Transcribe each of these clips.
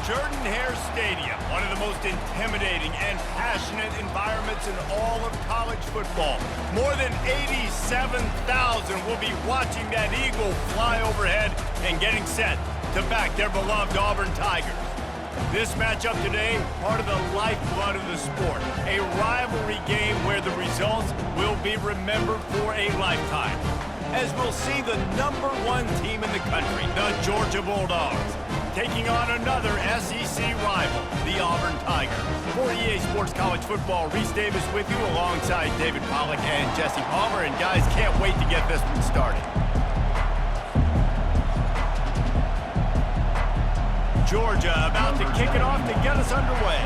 Jordan-Hare Stadium, one of the most intimidating and passionate environments in all of college football. More than 87,000 will be watching that Eagle fly overhead and getting set to back their beloved Auburn Tigers. This matchup today, part of the lifeblood of the sport, a rivalry game where the results will be remembered for a lifetime. As we'll see the #1 team in the country, the Georgia Bulldogs, taking on another SEC rival, the Auburn Tigers. For EA Sports College Football, Reese Davis with you alongside David Pollack and Jesse Palmer. And guys, can't wait to get this one started. Georgia about to kick it off to get us underway.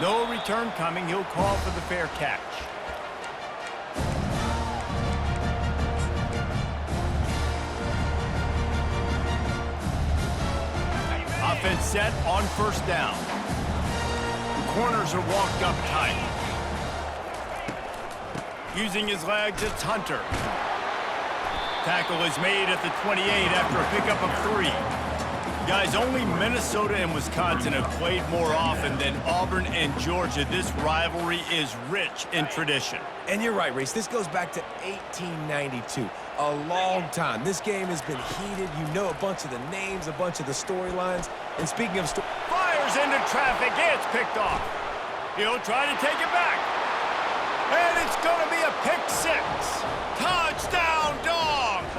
No return coming. He'll call for the fair catch. Offense set on first down. The corners are walked up tight. Using his legs, it's Hunter. Tackle is made at the 28 after a pickup of 3. Guys, only Minnesota and Wisconsin have played more often than Auburn and Georgia. This rivalry is rich in tradition. And you're right, Reese. This goes back to 1892. A long time. This game has been heated. You know a bunch of the names, a bunch of the storylines. And speaking of fires into traffic. It's picked off. He'll try to take it back. And it's going to be a pick 6. Touchdown, Dogs!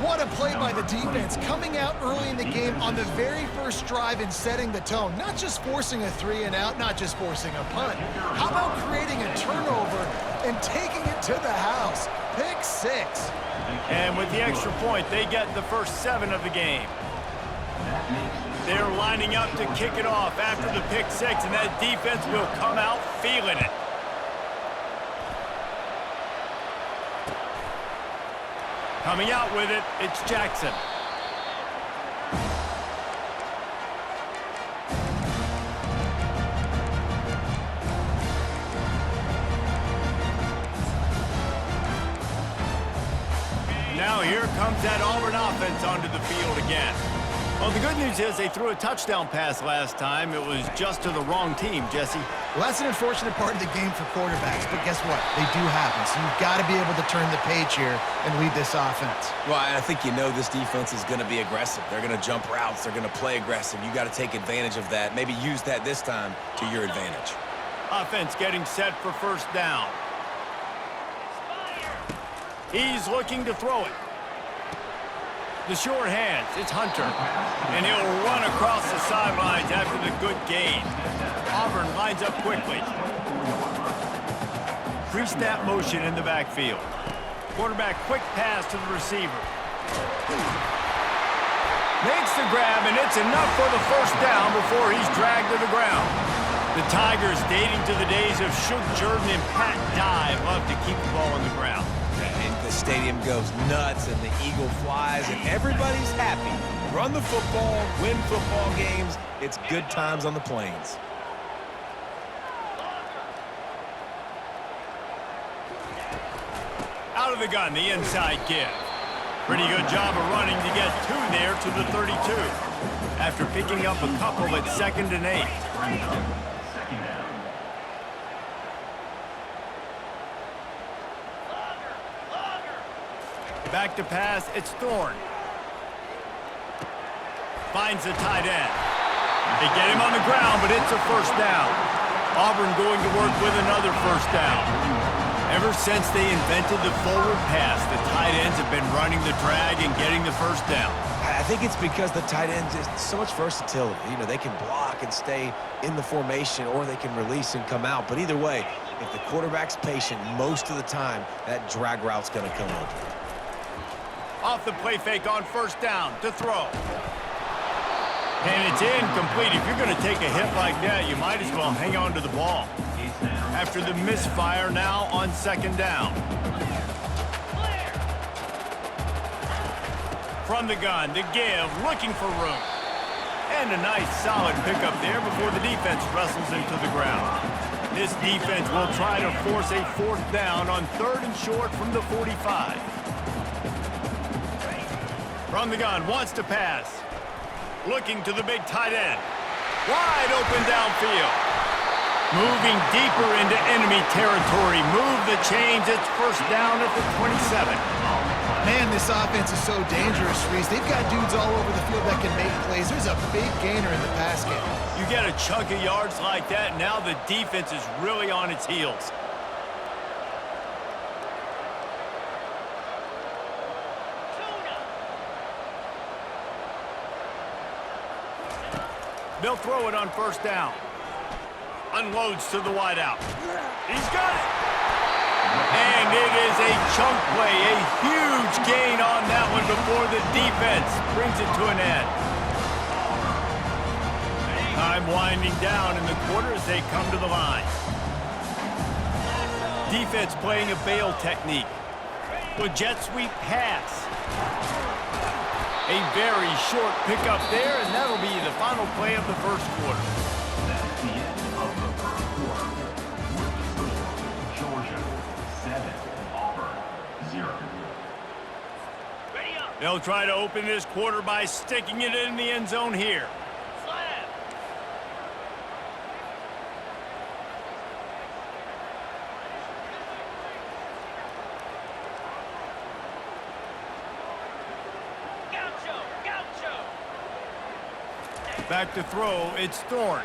What a play by the defense, coming out early in the game on the very first drive and setting the tone. Not just forcing a 3 and out, not just forcing a punt. How about creating a turnover and taking it to the house? Pick 6. And with the extra point, they get the first 7 of the game. They're lining up to kick it off after the pick 6, and that defense will come out feeling it. Coming out with it, it's Jackson. Now here comes that Auburn offense onto the field again. Well, the good news is they threw a touchdown pass last time. It was just to the wrong team, Jesse. Well, that's an unfortunate part of the game for quarterbacks, but guess what? They do happen, so you've got to be able to turn the page here and lead this offense. Well, I think you know this defense is going to be aggressive. They're going to jump routes. They're going to play aggressive. You got to take advantage of that. Maybe use that this time to your advantage. Offense getting set for first down. He's looking to throw it. The short hands, it's Hunter. And he'll run across the sidelines after the good gain. Auburn lines up quickly. Pre-snap motion in the backfield. Quarterback quick pass to the receiver. Makes the grab, and it's enough for the first down before he's dragged to the ground. The Tigers, dating to the days of Shook Jordan and Pat Dye, love to keep the ball on the ground. And the stadium goes nuts, and the Eagle flies, and everybody's happy. Run the football, win football games. It's good times on the plains. Out of the gun, the inside give. Pretty good job of running to get 2 there to the 32. After picking up a couple at 2nd and 8. Back to pass, it's Thorne. Finds the tight end. They get him on the ground, but it's a first down. Auburn going to work with another first down. Ever since they invented the forward pass, the tight ends have been running the drag and getting the first down. I think it's because the tight ends is so much versatility. You know, they can block and stay in the formation, or they can release and come out. But either way, if the quarterback's patient most of the time, that drag route's going to come open. Off the play fake on first down to throw. And it's incomplete. If you're going to take a hit like that, you might as well hang on to the ball. After the misfire, now on 2nd down. From the gun, the give, looking for room. And a nice solid pickup there before the defense wrestles him to the ground. This defense will try to force a 4th down on 3rd and short from the 45. From the gun, wants to pass. Looking to the big tight end. Wide open downfield. Moving deeper into enemy territory. Move the chains. It's first down at the 27. Man, this offense is so dangerous, Reese. They've got dudes all over the field that can make plays. There's a big gainer in the pass game. You get a chunk of yards like that, now the defense is really on its heels. They'll throw it on first down. Unloads to the wideout. He's got it. And it is a chunk play, a huge gain on that one before the defense brings it to an end. Time winding down in the quarter as they come to the line. Defense playing a bail technique. With jet sweep pass. A very short pickup there, and that'll be the final play of the first quarter. That's the end of the first quarter. With the score, Georgia 7, Auburn 0. They'll try to open this quarter by sticking it in the end zone here. Back to throw, it's Thorne.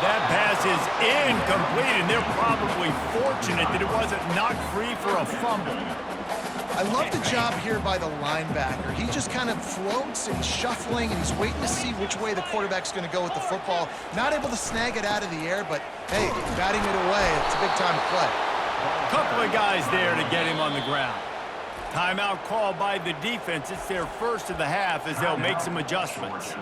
That pass is incomplete, and they're probably fortunate that it wasn't knocked free for a fumble. I love the job here by the linebacker. He just kind of floats and he's shuffling and he's waiting to see which way the quarterback's going to go with the football. Not able to snag it out of the air, but hey, batting it away, it's a big time play. Couple of guys there to get him on the ground. Timeout called by the defense. It's their first of the half as they'll make some adjustments.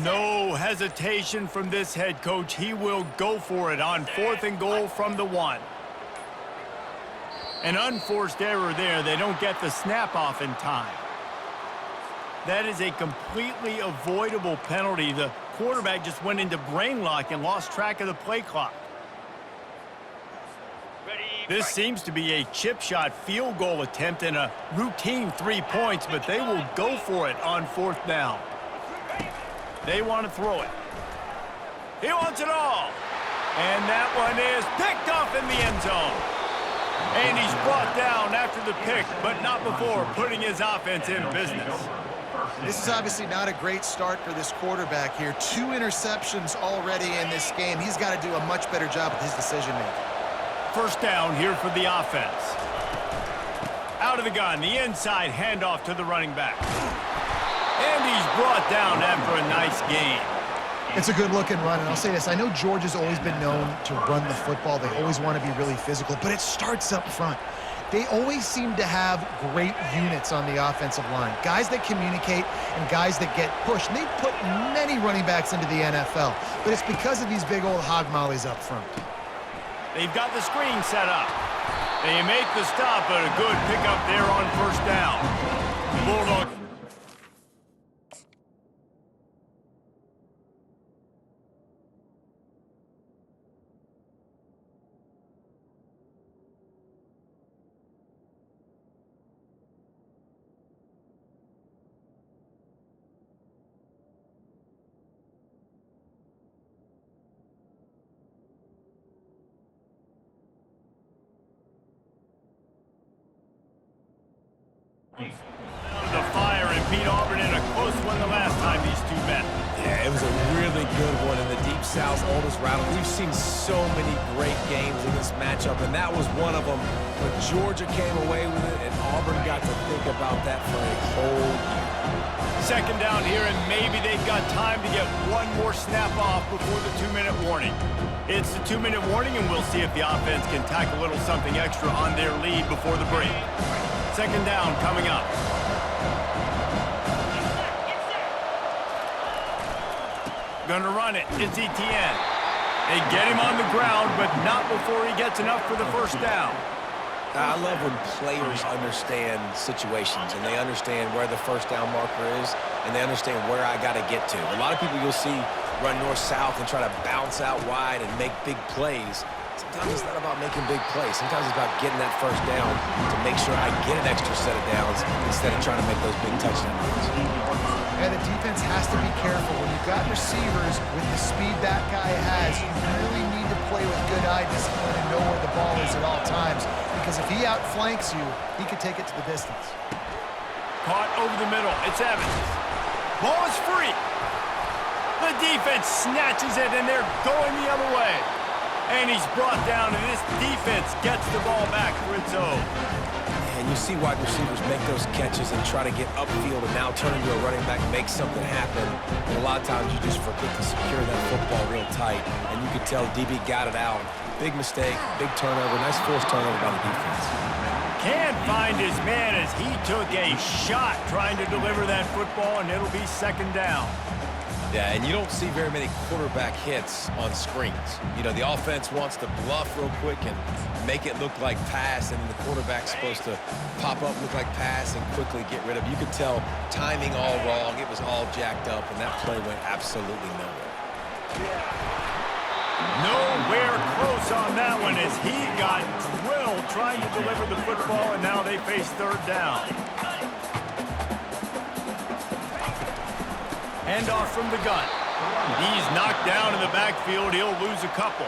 No hesitation from this head coach. He will go for it on 4th and goal from the 1. An unforced error there. They don't get the snap off in time. That is a completely avoidable penalty. The quarterback just went into brain lock and lost track of the play clock. This seems to be a chip shot field goal attempt and a routine 3 points, but they will go for it on 4th down. They want to throw it. He wants it all. And that one is picked off in the end zone. And he's brought down after the pick, but not before putting his offense in business. This is obviously not a great start for this quarterback here. 2 interceptions already in this game. He's got to do a much better job with his decision-making. First down here for the offense. Out of the gun, the inside handoff to the running back. And he's brought down after a nice gain. It's a good-looking run, and I'll say this. I know Georgia's always been known to run the football. They always want to be really physical, but it starts up front. They always seem to have great units on the offensive line, guys that communicate and guys that get pushed. And they've put many running backs into the NFL, but it's because of these big old hog mollies up front. They've got the screen set up. They make the stop, but a good pickup there on first down. Bulldogs. The fire and beat Auburn in a close one the last time these two met. Yeah, it was a really good one in the Deep South's oldest rattle. We've seen so many great games in this matchup, and that was one of them. But Georgia came away with it, and Auburn got to think about that for a whole year. Second down here, and maybe they've got time to get one more snap off before the 2-minute warning. It's the 2-minute warning, and we'll see if the offense can tack a little something extra on their lead before the break. Second down coming up. Gonna run it. It's Etienne. They get him on the ground, but not before he gets enough for the first down. I love when players understand situations and they understand where the first down marker is and they understand where I got to get to. A lot of people you'll see run north-south and try to bounce out wide and make big plays. Sometimes it's not about making big plays. Sometimes it's about getting that first down to make sure I get an extra set of downs instead of trying to make those big touchdown runs. Yeah, the defense has to be careful. When you've got receivers with the speed that guy has, you really need to play with good eye discipline and know where the ball is at all times. Because if he outflanks you, he could take it to the distance. Caught over the middle. It's Evans. Ball is free. The defense snatches it, and they're going the other way. And he's brought down, and this defense gets the ball back for its own. And you see wide receivers make those catches and try to get upfield and now turn into a running back, make something happen. And a lot of times you just forget to secure that football real tight. And you could tell DB got it out. Big mistake, big turnover, nice forced turnover by the defense. Can't find his man as he took a shot trying to deliver that football, and it'll be second down. Yeah, and you don't see very many quarterback hits on screens. You know, the offense wants to bluff real quick and make it look like pass, and the quarterback's supposed to pop up, look like pass, and quickly get rid of it. You could tell timing all wrong. It was all jacked up, and that play went absolutely nowhere. Nowhere close on that one as he got drilled trying to deliver the football, and now they face third down. Handoff from the gun. He's knocked down in the backfield. He'll lose a couple.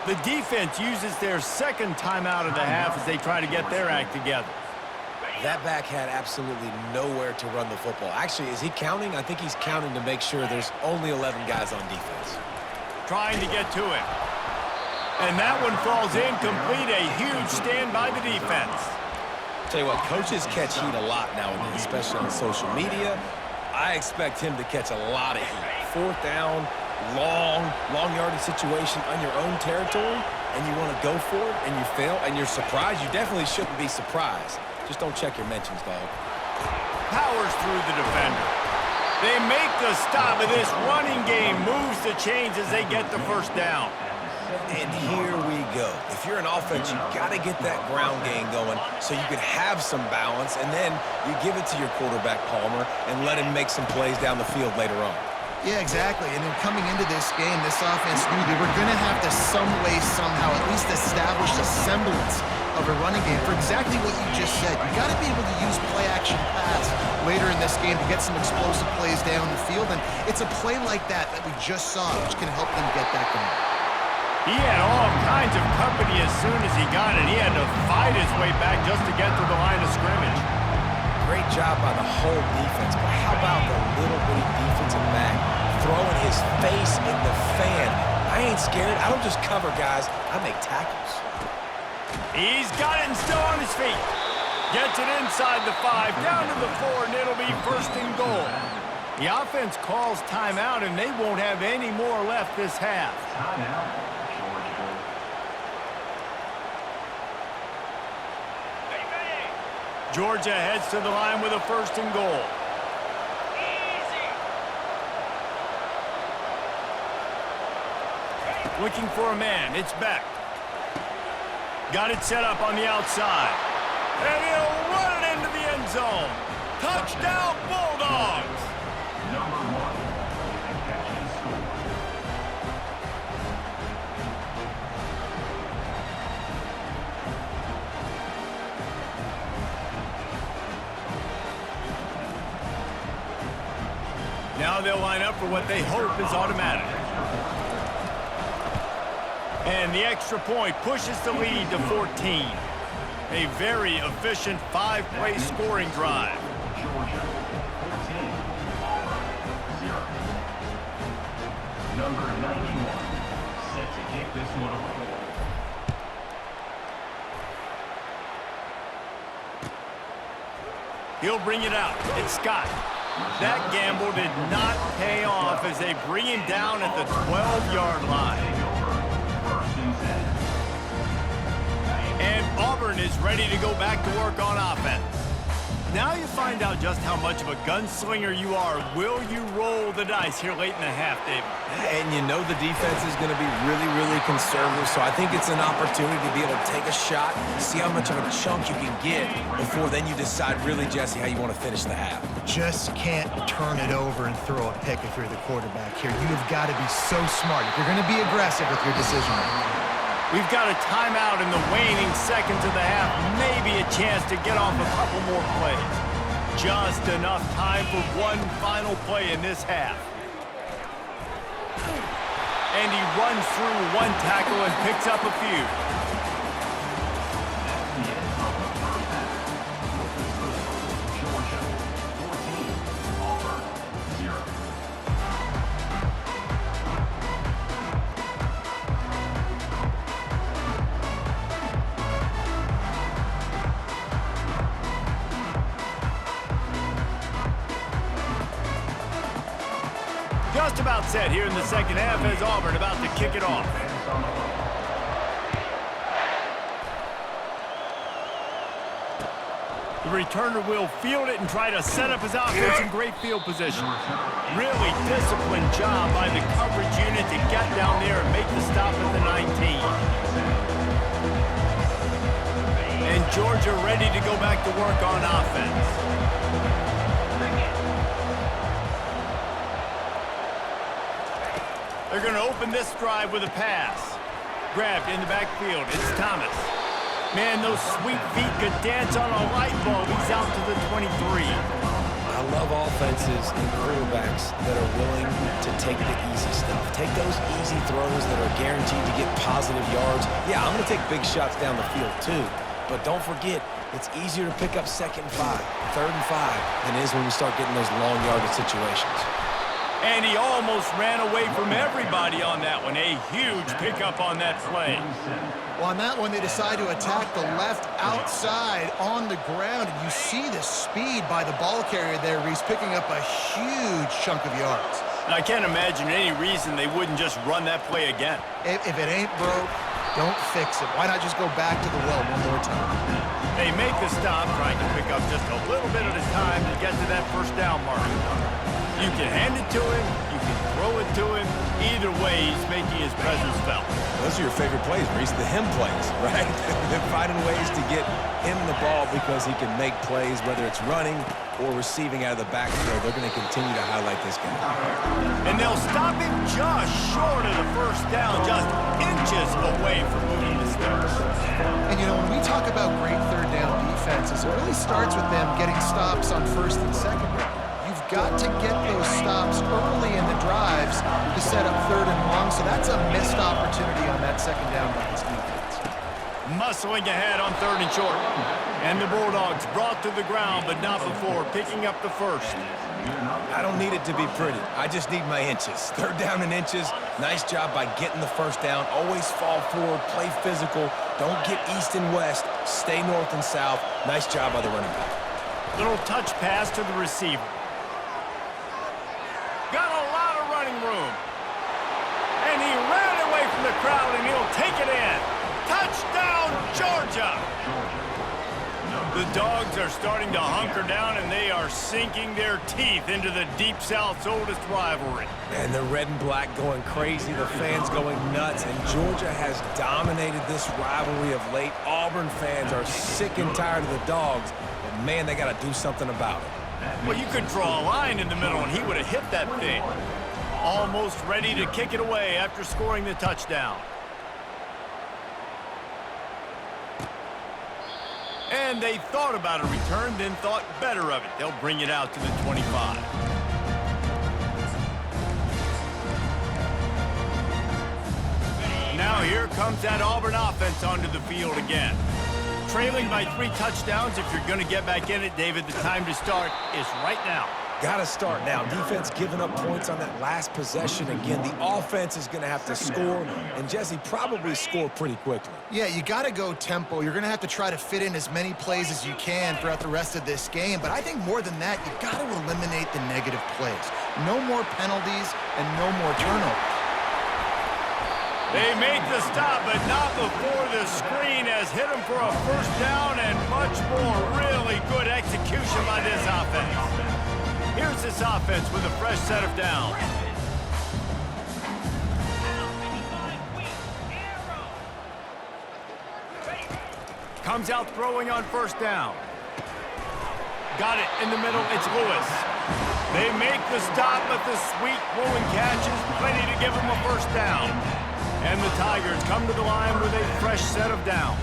The defense uses their second timeout of the half as they try to get their act together. That back had absolutely nowhere to run the football. Actually, is he counting? I think he's counting to make sure there's only 11 guys on defense. Trying to get to it. And that one falls incomplete. A huge stand by the defense. Tell you what, coaches catch heat a lot nowadays, especially on social media. I expect him to catch a lot of heat. Fourth down, long yardage situation on your own territory, and you want to go for it, and you fail, and you're surprised. You definitely shouldn't be surprised. Just don't check your mentions, dog. Powers through the defender. They make the stop, and this running game moves the chains as they get the first down. And here we go. If you're an offense, you got to get that ground game going so you can have some balance, and then you give it to your quarterback, Palmer, and let him make some plays down the field later on. Yeah, exactly. And then coming into this game, this offense knew they were going to have to some way, somehow, at least establish a semblance of a running game for exactly what you just said. You got to be able to use play-action pass later in this game to get some explosive plays down the field, and it's a play like that we just saw, which can help them get that going. He had all kinds of company as soon as he got it. He had to fight his way back just to get to the line of scrimmage. Great job by the whole defense, but how about the little bitty defensive back throwing his face in the fan? I ain't scared. I don't just cover guys. I make tackles. He's got it and still on his feet. Gets it inside the 5, down to the 4, and it'll be first and goal. The offense calls timeout, and they won't have any more left this half. Timeout. Georgia heads to the line with a first and goal. Looking for a man. It's Beck. Got it set up on the outside. And he'll run it into the end zone. Touchdown, Bulldogs! Number 1. Catch and score. Now they'll line up for what they hope is automatic. And the extra point pushes the lead to 14. A very efficient 5-play scoring drive. Georgia 14. Auburn 0. Number 91. Set to kick this one away. He'll bring it out. It's Scott. That gamble did not pay off as they bring him down at the 12-yard line. And Auburn is ready to go back to work on offense. Now you find out just how much of a gunslinger you are. Will you roll the dice here late in the half, David? And you know the defense is going to be really, really conservative, so I think it's an opportunity to be able to take a shot, see how much of a chunk you can get before then you decide really, Jesse, how you want to finish the half. Just can't turn it over and throw a pick if you're the quarterback here. You have got to be so smart if you're going to be aggressive with your decision making. We've got a timeout in the waning seconds of the half. Maybe a chance to get off a couple more plays. Just enough time for one final play in this half. And he runs through one tackle and picks up a few. Just about set here in the second half as Auburn about to kick it off. The returner will field it and try to set up his offense in great field position. Really disciplined job by the coverage unit to get down there and make the stop at the 19. And Georgia ready to go back to work on offense. They're going to open this drive with a pass. Grabbed in the backfield. It's Thomas. Man, those sweet feet could dance on a light bulb. He's out to the 23. I love offenses and quarterbacks that are willing to take the easy stuff. Take those easy throws that are guaranteed to get positive yards. Yeah, I'm going to take big shots down the field too. But don't forget, it's easier to pick up 2nd and 5, 3rd and 5 than it is when we start getting those long yardage situations. And he almost ran away from everybody on that one. A huge pickup on that play. Well, on that one, they decide to attack the left outside on the ground. And you see the speed by the ball carrier there. He's picking up a huge chunk of yards. And I can't imagine any reason they wouldn't just run that play again. If it ain't broke, don't fix it. Why not just go back to the well one more time? They make the stop, trying to pick up just a little bit at a time to get to that first down mark. You can hand it to him, you can throw it to him. Either way, he's making his presence felt. Those are your favorite plays, Reese, the him plays, right? They're finding ways to get him the ball because he can make plays, whether it's running or receiving out of the backfield. They're going to continue to highlight this guy. And they'll stop him just short of the first down, just inches away from moving the sticks. And, you know, when we talk about great third down defenses, it really starts with them getting stops on 1st and 2nd down. You've got to get those stops early in the drives to set up 3rd and long, so that's a missed opportunity on that 2nd down by this defense. Muscling ahead on 3rd and short. And the Bulldogs brought to the ground, but not before picking up the first. I don't need it to be pretty. I just need my inches. 3rd down and inches. Nice job by getting the first down. Always fall forward, play physical. Don't get east and west. Stay north and south. Nice job by the running back. Little touch pass to the receiver. Got a lot of running room. And he ran away from the crowd, and he'll take it in. Touchdown, Georgia! The Dogs are starting to hunker down, and they are sinking their teeth into the Deep South's oldest rivalry. And the red and black going crazy, the fans going nuts, and Georgia has dominated this rivalry of late. Auburn fans are sick and tired of the Dogs, but man, they got to do something about it. Well, you could draw a line in the middle, and he would have hit that thing. Almost ready to kick it away after scoring the touchdown. And they thought about a return, then thought better of it. They'll bring it out to the 25. Now here comes that Auburn offense onto the field again. Trailing by 3 touchdowns. If you're going to get back in it, David, the time to start is right now. Got to start now. Defense giving up points on that last possession. Again, the offense is going to have to score, and Jesse probably score pretty quickly. Yeah, you got to go tempo. You're going to have to try to fit in as many plays as you can throughout the rest of this game. But I think more than that, you got to eliminate the negative plays. No more penalties and no more turnovers. They make the stop, but not before the screen has hit him for a first down and much more. Really good execution execution by this offense. Here's this offense with a fresh set of downs. Comes out throwing on first down. Got it in the middle. It's Lewis. They make the stop, but the sweet throwing catch is plenty to give them a first down. And the Tigers come to the line with a fresh set of downs.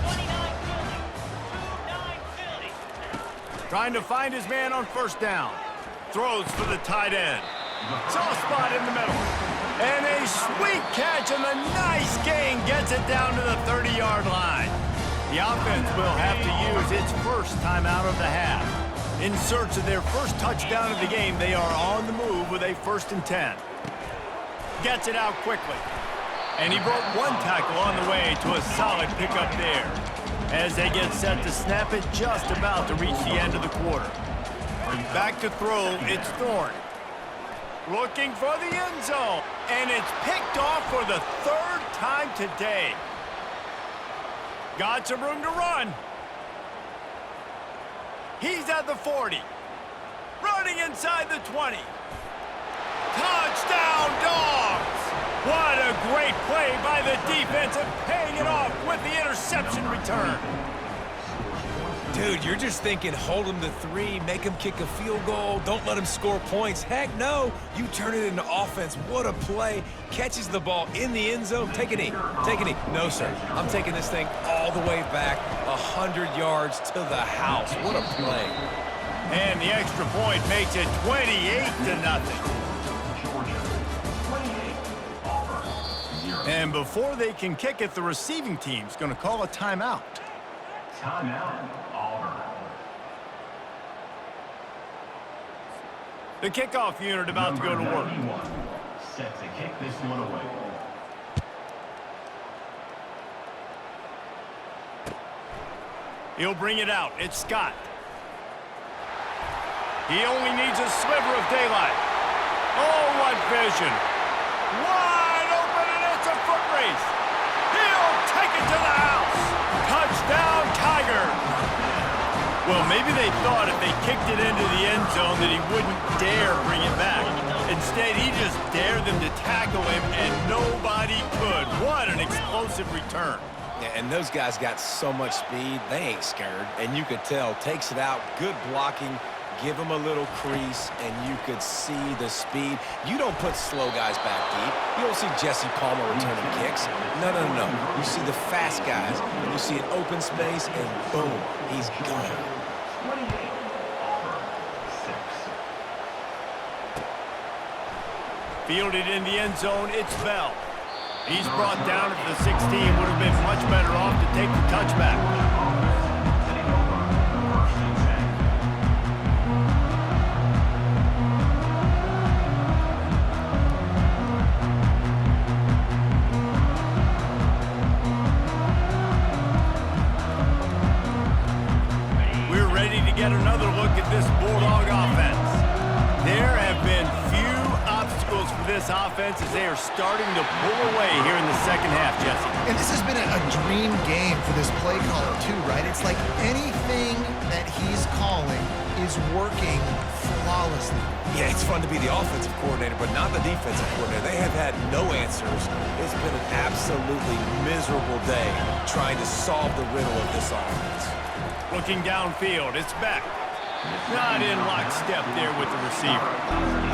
Trying to find his man on first down. Throws for the tight end. Soft spot in the middle. And a sweet catch and a nice gain gets it down to the 30-yard line. The offense will have to use its first timeout of the half. In search of their first touchdown of the game, they are on the move with a 1st and 10. Gets it out quickly. And he broke one tackle on the way to a solid pickup there. As they get set to snap it, just about to reach the end of the quarter. Back to throw, it's Thorne. Looking for the end zone. And it's picked off for the 3rd time today. Got some room to run. He's at the 40. Running inside the 20. Touchdown, Dogs! What a great play by the defense and paying it off with the interception return. Dude, you're just thinking hold him to 3, make him kick a field goal, don't let him score points. Heck no, you turn it into offense. What a play. Catches the ball in the end zone. Take a knee. Take a knee. No, sir. I'm taking this thing all the way back 100 yards to the house. What a play. And the extra point makes it 28-0. And before they can kick it, the receiving team's going to call a timeout. Timeout, Auburn. The kickoff unit about to go to work. Set to kick this one away. He'll bring it out. It's Scott. He only needs a sliver of daylight. Oh, what vision. Wide open, and it's a foot race. He'll take it to the house. Touchdown, Tigers. Well, maybe they thought if they kicked it into the end zone that he wouldn't dare bring it back. Instead, he just dared them to tackle him, and nobody could. What an explosive return. Yeah, and those guys got so much speed, they ain't scared. And you could tell, takes it out, good blocking, give him a little crease, and you could see the speed. You don't put slow guys back deep. You don't see Jesse Palmer returning kicks. No, no, no. You see the fast guys, and you see an open space, and boom, he's gone. 28, Auburn, 6. Fielded in the end zone, it's Bell. He's brought down at the 16. Would have been much better off to take the touchback. We're ready to get another look at this Bulldog offense. There have been few obstacles for this offense as they are starting to pull away here in the second half, Jesse. And this has been a dream game for this play caller, too, right? It's like anything that he's calling is working flawlessly. Yeah, it's fun to be the offensive coordinator, but not the defensive coordinator. They have had no answers. It's been an absolutely miserable day trying to solve the riddle of this offense. Looking downfield, it's Beck. Not in lockstep there with the receiver.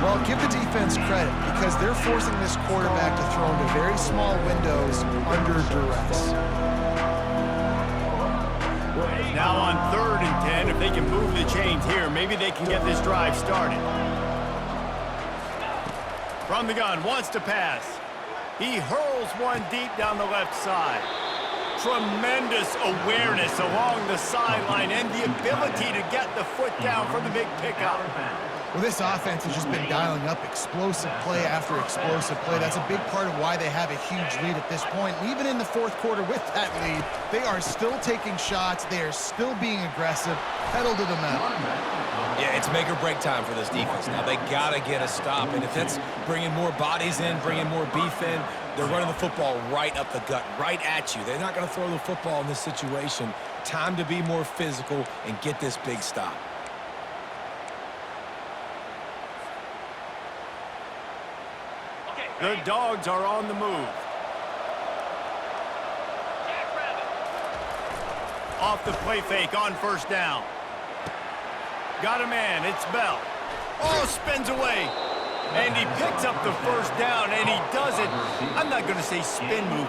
Well, give the defense credit because they're forcing this quarterback to throw into very small windows under duress. Now on 3rd and 10, if they can move the chains here, maybe they can get this drive started. From the gun, wants to pass. He hurls one deep down the left side. Tremendous awareness along the sideline and the ability to get the foot down for the big pickup. Well, this offense has just been dialing up explosive play after explosive play. That's a big part of why they have a huge lead at this point. Even in the 4th quarter with that lead, they are still taking shots. They are still being aggressive. Pedal to the metal. Yeah, it's make or break time for this defense. Now, they got to get a stop, and if that's bringing more bodies in, bringing more beef in, they're running the football right up the gut, right at you. They're not going to throw the football in this situation. Time to be more physical and get this big stop. The Dogs are on the move. Off the play fake on first down. Got a man, it's Bell. Oh, spins away. And he picks up the first down, and he does it. I'm not going to say spin move.